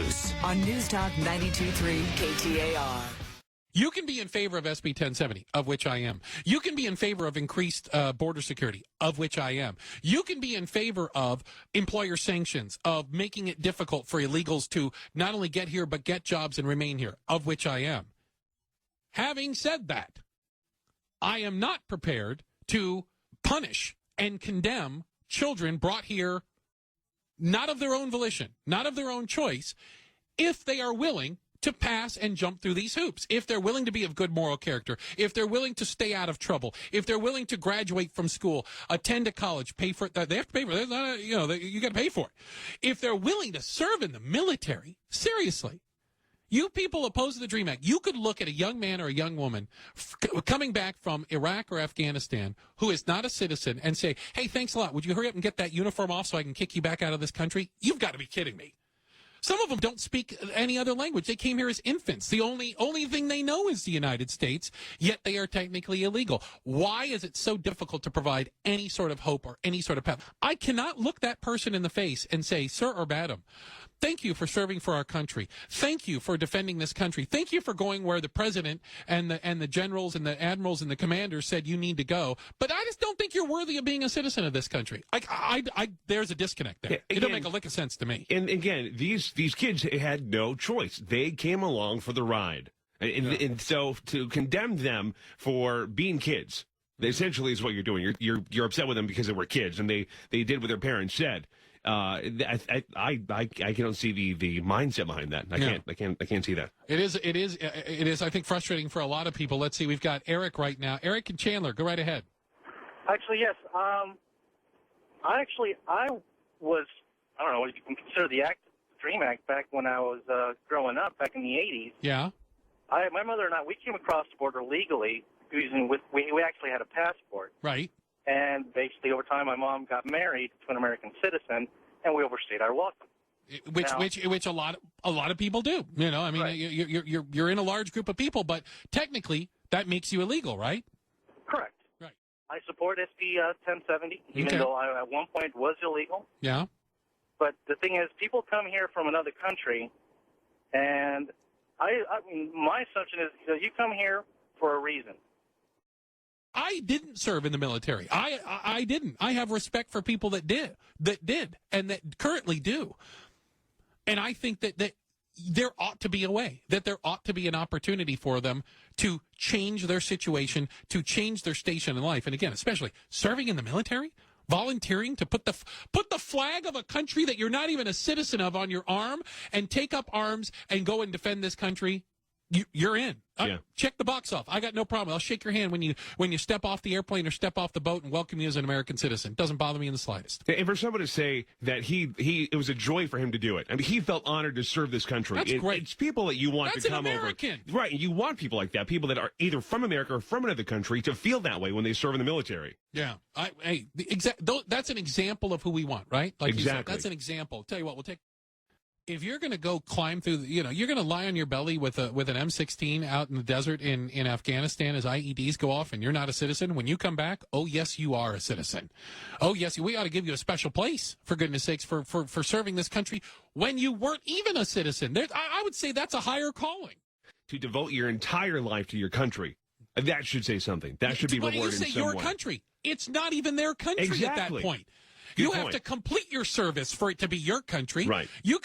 Bruce on News Talk 92.3 KTAR. You can be in favor of SB 1070, of which I am. You can be in favor of increased border security, of which I am. You can be in favor of employer sanctions, of making it difficult for illegals to not only get here, but get jobs and remain here, of which I am. Having said that, I am not prepared to punish and condemn children brought here not of their own volition, not of their own choice, if they are willing to pass and jump through these hoops, if they're willing to be of good moral character, if they're willing to stay out of trouble, if they're willing to graduate from school, attend a college, pay for it. They have to pay for it. You got to pay for it. If they're willing to serve in the military, seriously, you people opposed to the DREAM Act, you could look at a young man or a young woman coming back from Iraq or Afghanistan who is not a citizen and say, hey, thanks a lot. Would you hurry up and get that uniform off so I can kick you back out of this country? You've got to be kidding me. Some of them don't speak any other language. They came here as infants. The only thing they know is the United States, yet they are technically illegal. Why is it so difficult to provide any sort of hope or any sort of path? I cannot look that person in the face and say, sir or madam, thank you for serving for our country. Thank you for defending this country. Thank you for going where the president and the generals and the admirals and the commanders said you need to go. But I just don't think you're worthy of being a citizen of this country. There's a disconnect there. It don't make a lick of sense to me. And again, these kids had no choice. They came along for the ride. And so to condemn them for being kids, essentially is what you're doing. You're upset with them because they were kids and they did what their parents said. I don't see the mindset behind that. I can't see that. It is. I think frustrating for a lot of people. Let's see. We've got Eric right now. Eric and Chandler, go right ahead. Actually, yes. I was, I don't know what you can consider the DREAM Act back when I was growing up back in the 80s. Yeah. My mother and I, we came across the border legally we actually had a passport. Right. And basically, over time, my mom got married to an American citizen, and we overstayed our welcome. Which a lot of people do. You know, I mean, right. You're in a large group of people, but technically, that makes you illegal, right? Correct. Right. I support SB 1070, even though I at one point was illegal. Yeah. But the thing is, people come here from another country, and I mean, my assumption is you come here for a reason. I didn't serve in the military. I didn't. I have respect for people that did, and that currently do. And I think that there ought to be a way, that there ought to be an opportunity for them to change their situation, to change their station in life. And again, especially serving in the military, volunteering to put the flag of a country that you're not even a citizen of on your arm and take up arms and go and defend this country. You're in. Check the box off. I got no problem. I'll shake your hand when you step off the airplane or step off the boat and welcome you as an American citizen. Doesn't bother me in the slightest. And for someone to say that it was a joy for him to do it. I mean, he felt honored to serve this country. That's great. It's people that you want That's to come an American. over. Right. You want people like that, people that are either from America or from another country to feel that way when they serve in the military. Yeah. That's an example of who we want, right? Like exactly. You said, that's an example. Tell you what, we'll take. If you're going to go climb through, you're going to lie on your belly with an M16 out in the desert in Afghanistan as IEDs go off and you're not a citizen, when you come back, oh, yes, you are a citizen. Oh, yes, we ought to give you a special place, for goodness sakes, for serving this country when you weren't even a citizen. I would say that's a higher calling. To devote your entire life to your country, that should say something. That should be rewarded in some way. You say your country. It's not even their country at that point. You have to complete your service for it to be your country. Right. You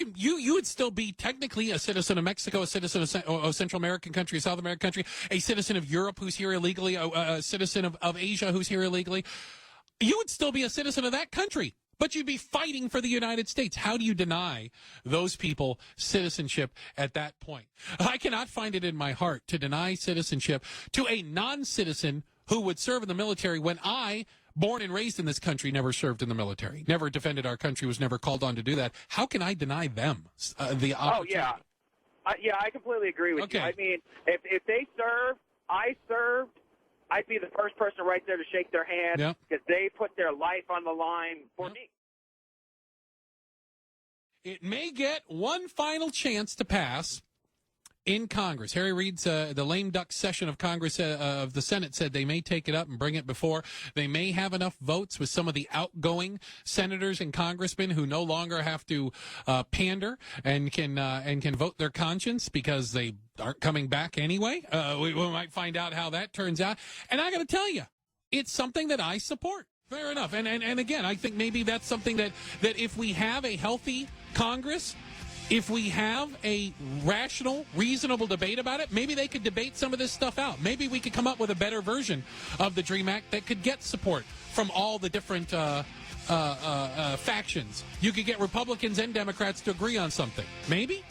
would still be technically a citizen of Mexico, a citizen of a Central American country, a South American country, a citizen of Europe who's here illegally, a citizen of Asia who's here illegally. You would still be a citizen of that country, but you'd be fighting for the United States. How do you deny those people citizenship at that point? I cannot find it in my heart to deny citizenship to a non-citizen who would serve in the military when I, born and raised in this country, never served in the military, never defended our country, was never called on to do that. How can I deny them the opportunity? Oh, yeah. I completely agree with you. I mean, if they served, I served, I'd be the first person right there to shake their hand because they put their life on the line for me. It may get one final chance to pass in Congress. Harry Reid's the lame duck session of Congress of the Senate said they may take it up and bring it before. They may have enough votes with some of the outgoing senators and congressmen who no longer have to pander and can vote their conscience because they aren't coming back anyway. We might find out how that turns out. And I got to tell you, it's something that I support. Fair enough. And again, I think maybe that's something that if we have a healthy Congress, if we have a rational, reasonable debate about it, maybe they could debate some of this stuff out. Maybe we could come up with a better version of the DREAM Act that could get support from all the different factions. You could get Republicans and Democrats to agree on something. Maybe?